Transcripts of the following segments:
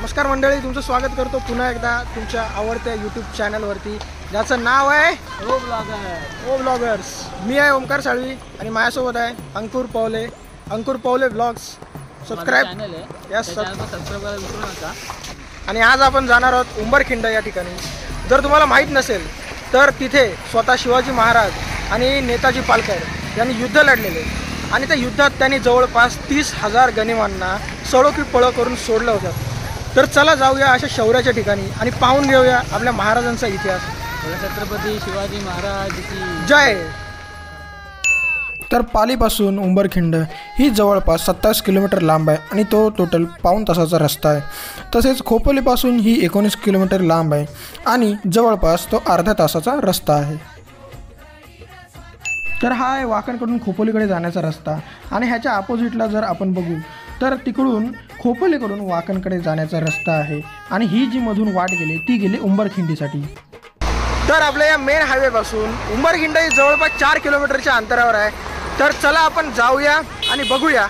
नमस्कार मंडळी, तुमचं स्वागत करतो पुन्हा एकदा तुमच्या आवडत्या यूट्यूब चॅनलवरती, ज्याचं नाव आहे ओ ब्लॉगर्स। मी आहे ओमकार साळवी आणि माझ्यासोबत आहे अंकुर पवले ब्लॉग्स। सबस्क्राईब करायला विसरू नका। आणि आज आपण जाणार आहोत उंबरखिंड या ठिकाणी। जर तुम्हाला माहीत नसेल तर तिथे स्वतः शिवाजी महाराज आणि नेताजी पालकर यांनी युद्ध लढलेले आणि त्या युद्धात त्यांनी जवळपास 30,000 गनिमांना सळो की पळो करून सोडलं होतं। तर चला जाऊया अशा शौर्याच्या ठिकाणी आणि पाहून घेऊया आपल्या महाराजांचा इतिहास। छत्रपती शिवाजी महाराज की जय। तर पालीपासून उंबरखिंड ही जवळपास 27 किलोमीटर लांब आहे आणि तो टोटल पाऊण तासाचा रस्ता आहे। तसेच खोपोलीपासून ही 19 किलोमीटर लांब आहे आणि जवळपास तो अर्ध्या तासाचा रस्ता आहे। तर हा आहे वाकणकडून खोपोलीकडे जाण्याचा रस्ता आणि ह्याच्या अपोजिटला जर आपण बघू तर तिकडून खोपोलीकडून वाकणकडे जाण्याचा रस्ता आहे आणि ही जी मधून वाट गेली ती गेली उंबरखिंडीसाठी। तर आपल्या या मेन हायवेपासून उंबरखिंड ही जवळपास 4 किलोमीटरच्या अंतरावर आहे। तर चला आपण जाऊया आणि बघूया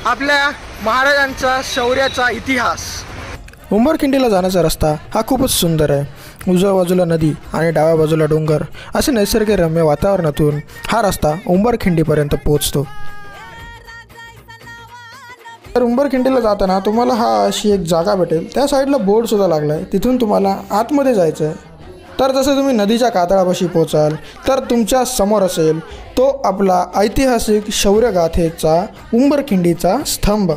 आपल्या महाराजांचा शौर्याचा इतिहास। उंबरखिंडीला जाण्याचा रस्ता हा खूपच सुंदर आहे। उजव्या बाजूला नदी आणि डाव्या बाजूला डोंगर असे निसर्गरम्य वातावरणातून हा रस्ता उंबरखिंडीपर्यंत पोहोचतो। तर उंबरखिंडीला जाताना तुम्हाला हा अशी एक जागा भेटेल, त्या साईडला बोर्डसुद्धा लागला आहे, तिथून तुम्हाला आतमध्ये जायचं आहे। तर जसं तुम्ही नदीच्या कातळापाशी पोचाल तर तुमच्या समोर असेल तो आपला ऐतिहासिक शौर्यगाथेचा उंबरखिंडीचा स्तंभ।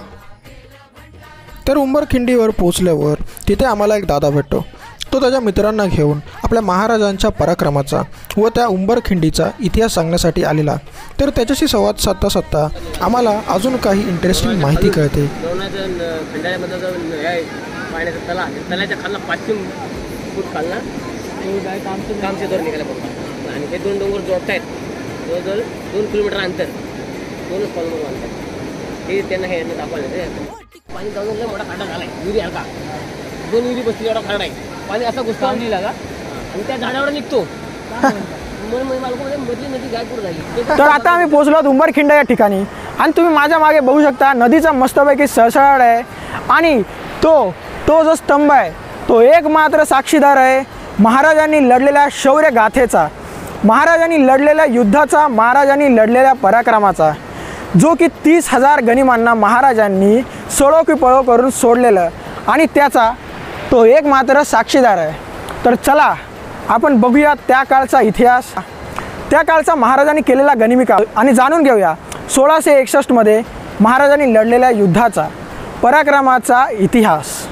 तर उंबरखिंडीवर पोचल्यावर तिथे आम्हाला एक दादा भेटतो। तो त्याच्या मित्रांना घेऊन आपल्या महाराजांच्या पराक्रमाचा व त्या उंबरखिंडीचा इतिहास सांगण्यासाठी आलेला। तर त्याच्याशी संवाद साधता आम्हाला अजून काही इंटरेस्टिंग माहिती कळते। तलाच्या खालना 500 फूट खालना कामचे दर निघायला पडतात आणि हे दोन डोंगर जोडत आहेत। जवळजवळ 2 किलोमीटर अंतर, 2 कॉलमर अंतर हे त्यांना हे दाखवायला। पाणी जाऊन मोठा खड्डा झाला आहे, विहिरी हलका 2 विहिरी बसली एवढा खड्डा आहे। पाणी असा घुसता नाही लागा आणि त्या झाडावर निघतो। तर आता आम्ही पोहोचलो आहोत उंबरखिंड या ठिकाणी आणि तुम्ही माझ्या मागे बघू शकता नदीचा मस्तपैकी सळसळाट आहे आणि तो जो स्तंभ आहे तो एकमात्र साक्षीदार आहे महाराजांनी लढलेल्या शौर्य गाथेचा, महाराजांनी लढलेल्या युद्धाचा, महाराजांनी लढलेल्या पराक्रमाचा, जो की 30,000 गनिमांना महाराजांनी सळो की पळो करून सोडलेलं आणि त्याचा तो एकमात्र साक्षीदार आहे। तर चला आपण बघूया त्या काळचा इतिहास, त्या काळचा महाराजांनी केलेला गनिमिका आणि जाणून घेऊया 1661 मध्ये महाराजांनी लढलेल्या युद्धाचा, पराक्रमाचा इतिहास।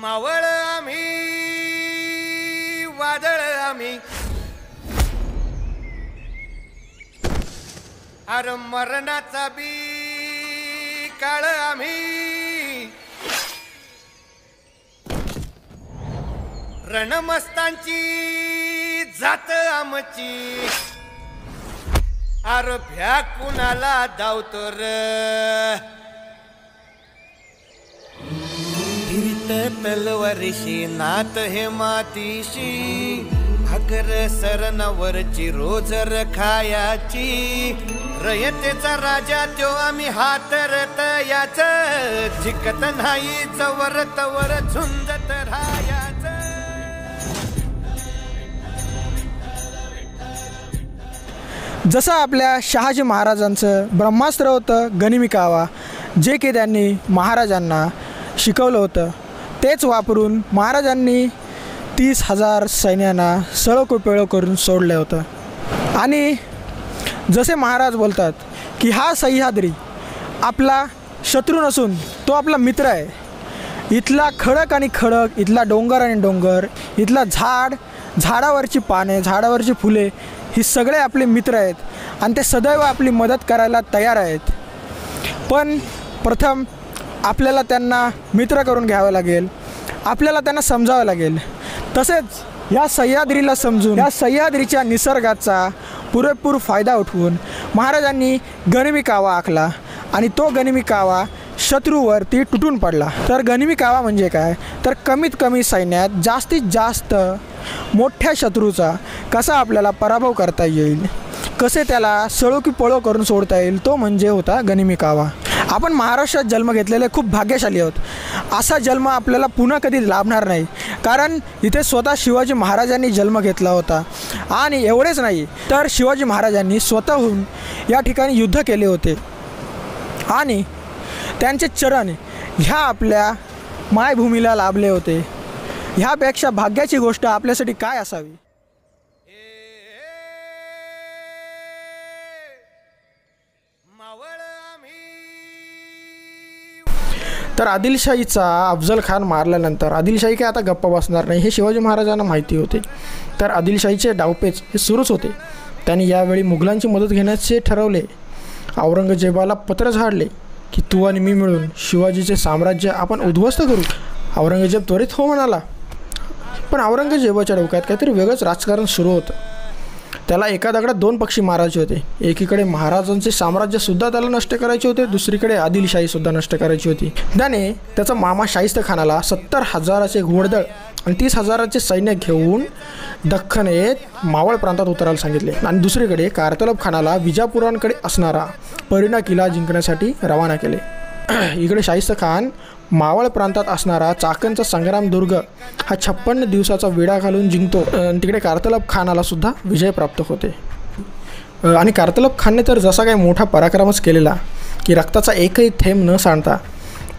मावळ आम्ही वादळ आम्ही अर मरणाचा बी काळ आम्ही रणमस्तांची जात आमची अर भ्या कुणाला धावतो र तलवारीशी नात हे मातीशी भाकर सरणावरची रोजर खायाची रयतेचा राजा त्यो आम्ही हातरत याच झिकत नाही जवर तवर झुंजत राहायाच। जसं आपल्या शहाजी महाराजांचं ब्रह्मास्त्र होतं गनिमिकावा, जे की त्यांनी महाराजांना शिकवलं होतं, तेच वापरून महाराजांनी 30,000 सैन्यांना सळो की पळो करून सोडलं होतं। आणि जसे महाराज बोलतात की हा सह्याद्री आपला शत्रू नसून तो आपला मित्र आहे। इथला खडक आणि खडक, इथला डोंगर आणि डोंगर, इथला झाडावरची पाने, झाडावरची फुले ही सगळे आपले मित्र आहेत आणि ते सदैव आपली मदत करायला तयार आहेत। पण प्रथम आपल्याला त्यांना मित्र करून घ्यावं लागेल, आपल्याला त्यांना समजावं लागेल। तसेच या सह्याद्रीला समजून या सह्याद्रीच्या निसर्गाचा पुरेपूर फायदा उठवून महाराजांनी गनिमिकावा आखला आणि तो गनिमिकावा शत्रूवरती तुटून पडला। तर गनिमिकावा म्हणजे काय, तर कमीत कमी सैन्यात जास्तीत जास्त मोठ्या शत्रूचा कसा आपल्याला पराभव करता येईल, कसे त्याला सळो की पळो करून सोडता येईल तो म्हणजे होता गनिमी कावा. आपण महाराष्ट्रात जन्म घेतलेले खूप भाग्यशाली आहोत. असा जन्म आपल्याला पुन्हा कधी लाभणार नाही, कारण इथे स्वतः शिवाजी महाराजांनी जन्म घेतला होता. आणि एवढेच नाही तर शिवाजी महाराजांनी स्वतःहून या ठिकाणी युद्ध केले होते आणि त्यांचे चरण ह्या आपल्या मायभूमीला लाभले होते. ह्यापेक्षा भाग्याची गोष्ट आपल्यासाठी काय असावी. तर आदिलशाहीचा अफजल खान मारल्यानंतर आदिलशाही काय आता गप्पा बसणार नाही हे शिवाजी महाराजांना माहिती होते. तर आदिलशाहीचे डावपेच हे सुरूच होते. त्यांनी यावेळी मुघलांची मदत घेण्याचे ठरवले. औरंगजेबाला पत्र झाडले की तू आणि मी मिळून शिवाजीचे साम्राज्य आपण उद्ध्वस्त करू. औरंगजेब त्वरित हो म्हणाला. पण औरंगजेबाच्या डोक्यात काहीतरी वेगळंच राजकारण सुरू होतं. त्याला एका दगडात दोन पक्षी मारायचे होते. एकीकडे महाराजांचे साम्राज्यसुद्धा त्याला नष्ट करायचे होते, दुसरीकडे आदिलशाहीसुद्धा नष्ट करायची होती. त्याने त्याचा मामा शाहिस्तेखानाला 70,000चे घोडदळ आणि 30,000चे सैन्य घेऊन दख्खन येत मावळ प्रांतात उतरायला सांगितले. आणि दुसरीकडे कारतलब खानाला विजापुरांकडे असणारा परिणा किल्ला जिंकण्यासाठी रवाना केले. इकडे शाहिस्तेखान मावळ प्रांतात असणारा चाकणचा संग्राम दुर्ग हा 56 दिवसाचा वेढा घालून जिंकतो. तिकडे कारतलब खानाला सुद्धा विजय प्राप्त होते. आणि कारतलब खानने तर जसा काही मोठा पराक्रमच केलेला की रक्ताचा एकही थेंब न सांडता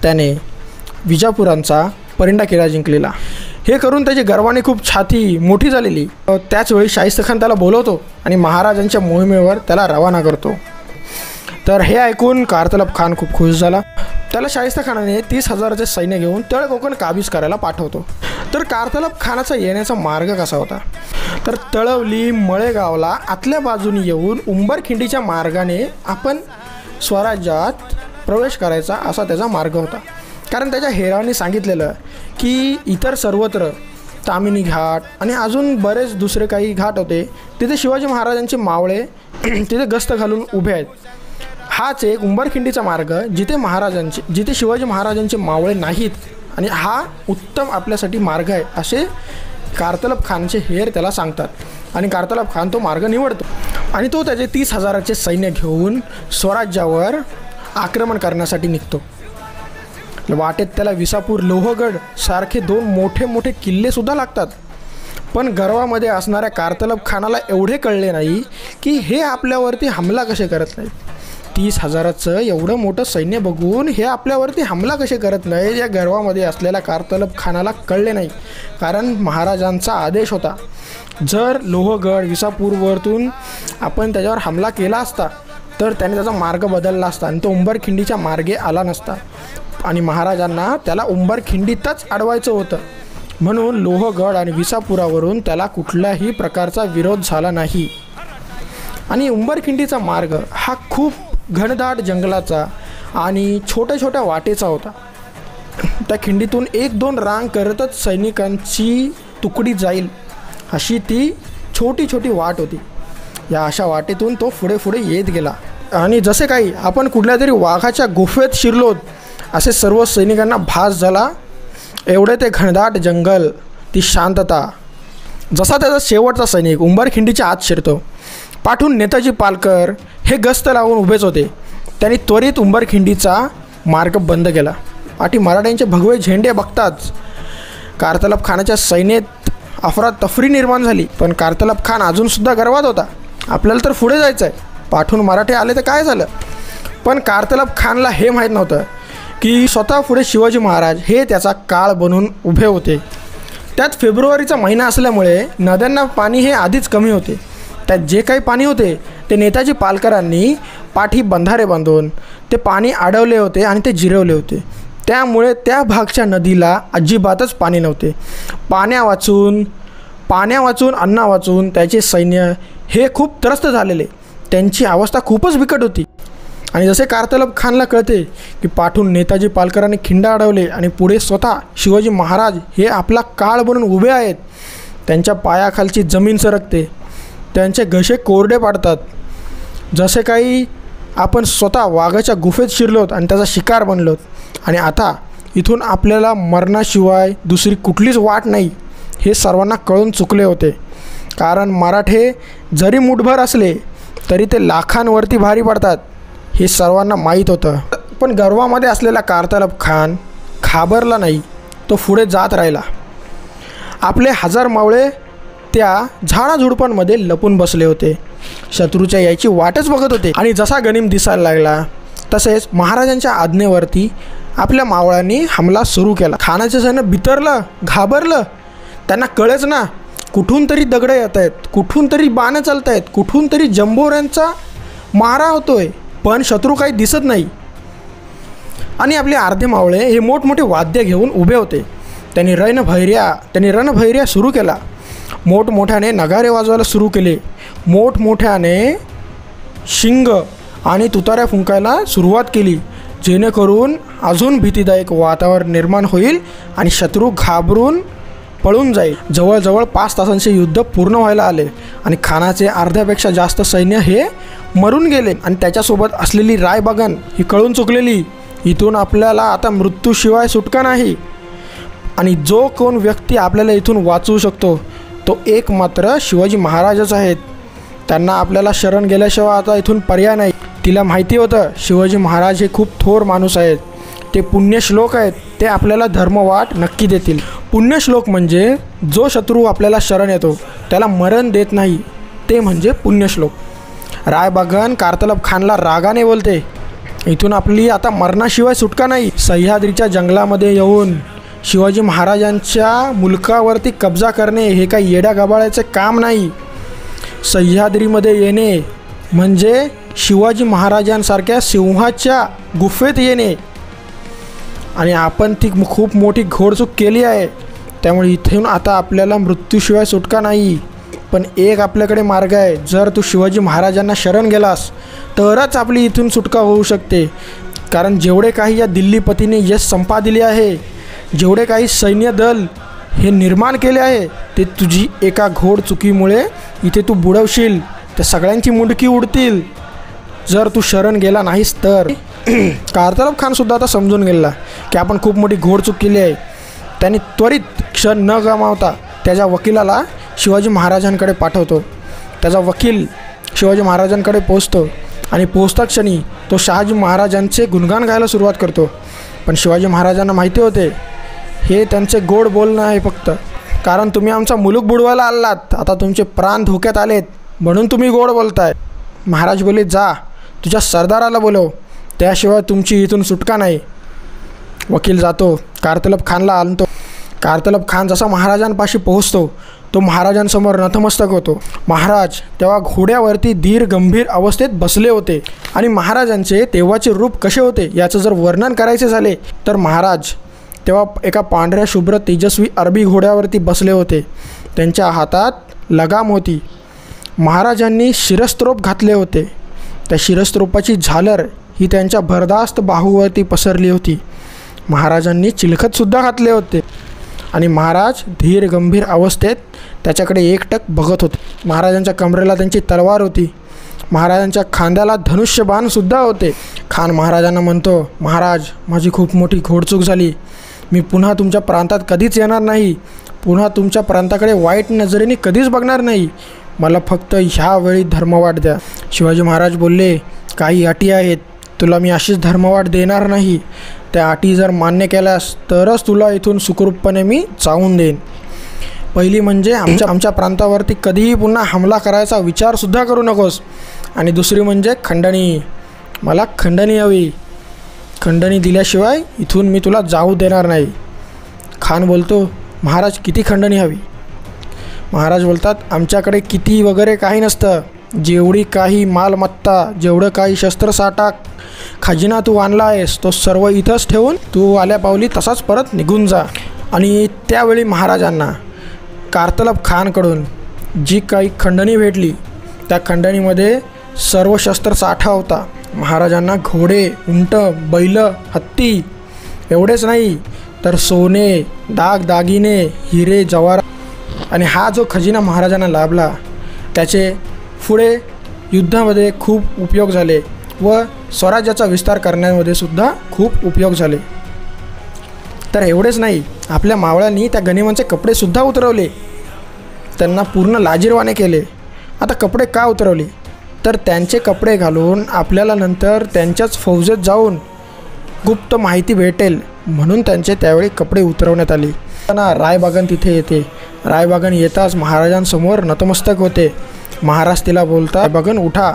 त्याने विजापुरांचा परिंडा किल्ला जिंकलेला. हे करून त्याची गर्वाने खूप छाती मोठी झालेली. त्याचवेळी शाहिस्तेखान त्याला बोलवतो आणि महाराजांच्या मोहिमेवर त्याला रवाना करतो. तर हे ऐकून कारतलब खान खूप खुश झाला. त्याला शाहिस्तेखानाने 30,000चे सैन्य घेऊन तळ कोकण काबीज करायला पाठवतो. तर कारतलब खानाचा येण्याचा मार्ग कसा होता तर तळवली मळेगावला आतल्या बाजूने येऊन उंबरखिंडीच्या मार्गाने आपण स्वराज्यात प्रवेश करायचा असा त्याचा मार्ग होता. कारण त्याच्या हेरांनी सांगितलेलं की इतर सर्वत्र तामिनी घाट आणि अजून बरेच दुसरे काही घाट होते, तिथे शिवाजी महाराजांचे मावळे तिथे गस्त घालून उभे आहेत. हाच एक उंबरखिंडीचा मार्ग जिथे शिवाजी महाराजांचे मावळे नाहीत आणि हा उत्तम आपल्यासाठी मार्ग आहे असे कारतलब खानचे हेर त्याला सांगतात. आणि कारतलब खान तो मार्ग निवडतो आणि तो त्याचे 30,000चे सैन्य घेऊन स्वराज्यावर आक्रमण करण्यासाठी निघतो. वाटेत त्याला विसापूर लोहगड सारखे 2 मोठे मोठे किल्लेसुद्धा लागतात. पण गर्वामध्ये असणाऱ्या कारतलब खानाला एवढे कळले नाही की हे आपल्यावरती हमला कसे करत नाहीत. 30,000चं एवढं मोठं सैन्य बघून हे आपल्यावरती हमला कसे करत नाही या गर्वामध्ये असलेल्या कारतलब खानाला कळले नाही. कारण महाराजांचा आदेश होता जर लोहगड विसापूरवरतून आपण त्याच्यावर हमला केला असता तर त्याने त्याचा मार्ग बदलला असता आणि तो उंबरखिंडीच्या मार्गे आला नसता. आणि महाराजांना त्याला उंबरखिंडीतच अडवायचं होतं. म्हणून लोहगड आणि विसापुरावरून त्याला कुठल्याही प्रकारचा विरोध झाला नाही. आणि उंबरखिंडीचा मार्ग हा खूप घनदाट जंगलाचा आणि छोट्या छोट्या वाटेचा होता. त्या खिंडीतून 1-2 रांग करतच सैनिकांची तुकडी जाईल अशी ती छोटी छोटी वाट होती. या अशा वाटेतून तो पुढे पुढे येत गेला. आणि जसे काही आपण कुठल्या तरी वाघाच्या गुफेत शिरलोत असे सर्व सैनिकांना भास झाला. एवढे ते घनदाट जंगल, ती शांतता. जसा त्याचा शेवटचा सैनिक उंबरखिंडीच्या आत शिरतो, पाठून नेताजी पालकर हे गस्त लावून उभेच होते. त्यांनी त्वरित उंबरखिंडीचा मार्ग बंद केला. पाठी मराठ्यांचे भगवे झेंडे बघताच कारतलब खानाच्या सैन्यात अफरातफरी निर्माण झाली. पण कारतलब खान अजूनसुद्धा गर्वात होता. आपल्याला तर पुढे जायचं आहे, पाठून मराठे आले तर काय झालं. पण कारतलब खानला हे माहीत नव्हतं की स्वतः पुढे शिवाजी महाराज हे त्याचा काळ बनून उभे होते. त्यात फेब्रुवारीचा महिना असल्यामुळे नद्यांना पाणी हे आधीच कमी होते. त्यात जे काही पाणी होते ते नेताजी पालकरांनी पाठी बंधारे बांधून ते पाणी अडवले होते आणि ते जिरवले होते. त्यामुळे त्या भागच्या नदीला अजिबातच पाणी नव्हते. पाण्या वाचून अन्न वाचून त्याचे सैन्य हे खूप त्रस्त झालेले. त्यांची अवस्था खूपच बिकट होती. आणि जसे कारतलब खानला कळते की पाठून नेताजी पालकरांनी खिंड अडवले आणि पुढे स्वतः शिवाजी महाराज हे आपला काळ बनून उभे आहेत, त्यांच्या पायाखालची जमीन सरकते, त्यांचे घसे कोरडे पाडतात. जसे काही आपण स्वतः वाघाच्या गुफेत शिरलोत आणि त्याचा शिकार बनलोत आणि आता इथून आपल्याला मरणाशिवाय दुसरी कुठलीच वाट नाही हे सर्वांना कळून चुकले होते. कारण मराठे जरी मुठभर असले तरी ते लाखांवरती भारी पडतात हे सर्वांना माहीत होतं. पण गर्वामध्ये असलेला कारतलब खान घाबरला नाही. तो पुढे जात राहिला. आपले 1000 मावळे त्या झाडाझुडपांमध्ये लपून बसले होते. शत्रूच्या यायची वाटच बघत होते. आणि जसा गनिम दिसायला लागला तसेच महाराजांच्या आज्ञेवरती आपल्या मावळ्यांनी हमला सुरू केला. खानाचे सैन्य बिथरलं, घाबरलं. त्यांना कळेच ना, कुठून तरी दगडं येत आहेत, कुठून तरी बाणं चालत आहेत, कुठून तरी जंबोऱ्यांचा मारा होतोय, पण शत्रू काही दिसत नाही. आणि आपले अर्धे मावळे हे मोठमोठे वाद्य घेऊन उभे होते. त्यांनी रणभैर्या सुरू केला. मोठमोठ्याने नगारे वाजवायला सुरू केले. मोठमोठ्याने शिंग आणि तुताऱ्या फुंकायला सुरुवात केली, जेणेकरून अजून भीतीदायक वातावरण निर्माण होईल आणि शत्रू घाबरून पळून जाईल. जवळजवळ 5 तासांचे युद्ध पूर्ण व्हायला आले आणि खानाचे अर्ध्यापेक्षा जास्त सैन्य हे मरून गेले. आणि त्याच्यासोबत असलेली रायबागन ही कळून चुकलेली, इथून आपल्याला आता मृत्यूशिवाय सुटका नाही. आणि जो कोण व्यक्ती आपल्याला इथून वाचवू शकतो तो एक मात्र शिवाजी महाराजच आहेत. त्यांना आपल्याला शरण गेल्याशिवाय आता इथून पर्याय नाही. तिला माहिती होतं शिवाजी महाराज हे खूप थोर माणूस आहेत. ते पुण्यश्लोक आहेत. ते आपल्याला धर्मवाट नक्की देतील. पुण्यश्लोक म्हणजे जो शत्रू आपल्याला शरण येतो त्याला मरण देत नाही, ते म्हणजे पुण्यश्लोक. रायबागन कारतलब खानला रागाने बोलते, इथून आपली आता मरणाशिवाय सुटका नाही. सह्याद्रीच्या जंगलामध्ये येऊन शिवाजी महाराजांच्या मुलकावरती कब्जा करणे हे काही येड्या गबाळाचे काम नाही. सह्याद्रीमध्ये येणे म्हणजे शिवाजी महाराजांसारख्या सिंहाच्या गुफेत येणे. आणि आपण ती खूप मोठी घोडचूक केली आहे. त्यामुळे इथून आता आपल्याला मृत्यूशिवाय सुटका नाही. पण एक आपल्याकडे मार्ग आहे. जर तू शिवाजी महाराजांना शरण गेलास तरच आपली इथून सुटका होऊ शकते. कारण जेवढे काही या दिल्लीपतीने यश संपादिले आहे, जेवढे काही सैन्य दल हे निर्माण केले आहे, ते तुझी एका घोडचुकीमुळे इथे तू बुडवशील. त्या सगळ्यांची मुंडकी उडतील जर तू शरण गेला नाहीस तर. कारतलब खानसुद्धा आता समजून गेला की आपण खूप मोठी घोडचूक केली आहे. त्यांनी त्वरित क्षण न गमावता त्याच्या वकिलाला शिवाजी महाराजांकडे पाठवतो. त्याचा वकील शिवाजी महाराजांकडे पोहोचतो आणि पोहोचता क्षणी तो शहाजी महाराजांचे गुणगान गायला सुरुवात करतो. पण शिवाजी महाराजांना माहिती होते हे त्यांचे गोड बोलणं आहे फक्त. कारण तुम्ही आमचा मुलूक बुडवायला आलात, आता तुमचे प्राण धोक्यात आलेत म्हणून तुम्ही गोड बोलताय. महाराज बोले, जा तुझ्या सरदाराला बोलव, त्याशिवाय तुमची इथून सुटका नाही. वकील जातो, कारतलब खानला आणतो. कारतलब खान जसा महाराजांपाशी पोहोचतो तो महाराजांसमोर नतमस्तक होतो. महाराज तेव्हा घोड्यावरती धीर गंभीर अवस्थेत बसले होते. आणि महाराजांचे तेव्हाचे रूप कसे होते याचं जर वर्णन करायचे झाले तर महाराज तेव्हा एका पांढऱ्या शुभ्र तेजस्वी अरबी घोड्यावरती बसले होते. त्यांच्या हातात लगाम होती. महाराजांनी शिरस्त्रोप घातले होते. त्या शिरस्त्रोपाची झालर ही त्यांच्या भरदास्त बाहूवरती पसरली होती. महाराजांनी चिलखतसुद्धा घातले होते. आणि महाराज धीर गंभीर अवस्थेत त्याच्याकडे एकटक बघत होते. महाराजांच्या कमरेला त्यांची तलवार होती. महाराजांच्या खांद्याला धनुष्यबाणसुद्धा होते. खान महाराजांना म्हणतो, महाराज माझी खूप मोठी घोडचूक झाली. मी पुन्हा तुमच्या प्रांतात कधीच येणार नाही. पुन्हा तुमच्या प्रांताकडे वाईट नजरेने कधीच बघणार नाही. मला फक्त ह्यावेळी धर्मवाट द्या. शिवाजी महाराज बोलले, काही अटी आहेत, तुला मी अशीच धर्मवाट देणार नाही. त्या अटी जर मान्य केल्यास तरच तुला इथून सुखरूपपणे मी जाऊन देईन. पहिली म्हणजे आमच्या प्रांतावरती कधीही पुन्हा हमला करायचा विचारसुद्धा करू नकोस. आणि दुसरी म्हणजे खंडणी. मला खंडणी हवी. खंडणी दिल्याशिवाय इथून मी तुला जाऊ देणार नाही. खान बोलतो, महाराज किती खंडणी हवी? महाराज बोलतात, आमच्याकडे किती वगैरे काही नसतं. जेवढी काही मालमत्ता, जेवढं काही शस्त्रसाठा खजिना तू आणला आहेस तो सर्व इथंच ठेवून तू आल्या पावली तसाच परत निघून जा. आणि त्यावेळी महाराजांना कारतलब खानकडून जी काही खंडणी भेटली त्या खंडणीमध्ये सर्व शस्त्रसाठा होता. महाराजांना घोडे, उंट, बैल, हत्ती एवढेच नाही तर सोने, दागदागिने, हिरे, जवाहरात आणि हा जो खजिना महाराजांना लाभला त्याचे पुढे युद्धामध्ये खूप उपयोग झाले व स्वराज्याचा विस्तार करण्यामध्ये सुद्धा खूप उपयोग झाले. तर एवढेच नाही, आपल्या मावळ्यांनी त्या गनिमांचे कपडेसुद्धा उतरवले. त्यांना पूर्ण लाजिरवाणे केले. आता कपडे का उतरवले? तर त्यांचे कपडे घालून आपल्याला नंतर त्यांच्याच फौजेत जाऊन गुप्त माहिती भेटेल म्हणून त्यांचे त्यावेळी कपडे उतरवण्यात आले. रायबागन तिथे येते. रायबागन येताच महाराजांसमोर नतमस्तक होते. महाराज तिला बोलता, रायबागन उठा.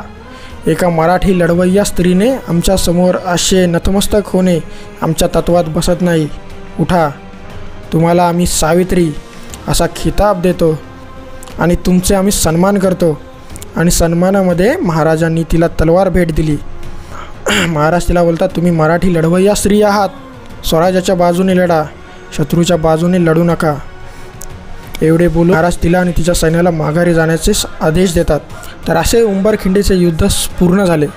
एका मराठी लढवय्या स्त्रीने आमच्यासमोर असे नतमस्तक होणे आमच्या तत्वात बसत नाही. उठा. तुम्हाला आम्ही सावित्री असा खिताब देतो आणि तुमचे आम्ही सन्मान करतो. आणि सन्मानामध्ये महाराजांनी तिला तलवार भेट दिली. महाराज तिला बोलतात, तुम्ही मराठी लढवय्या स्त्री आहात. स्वराज्याच्या बाजूने लढा, शत्रूच्या बाजूने लढू नका. एवढे बोलून महाराज तिला आणि तिच्या सैन्याला माघारी जाण्याचे आदेश देतात. तर असे उंबरखिंडीचे युद्ध पूर्ण झाले.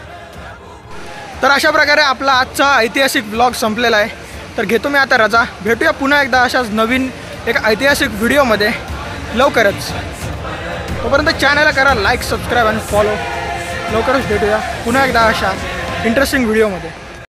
तर अशा प्रकारे आपला आजचा ऐतिहासिक ब्लॉग संपलेला आहे. तर घेतो मी आता रजा. भेटूया पुन्हा एकदा अशाच नवीन एक ऐतिहासिक व्हिडिओमध्ये लवकरच. तोपर्यंत चॅनलला करा लाईक, सबस्क्राईब आणि फॉलो. लवकरच भेटूया पुन्हा एकदा अशा इंटरेस्टिंग व्हिडिओमध्ये.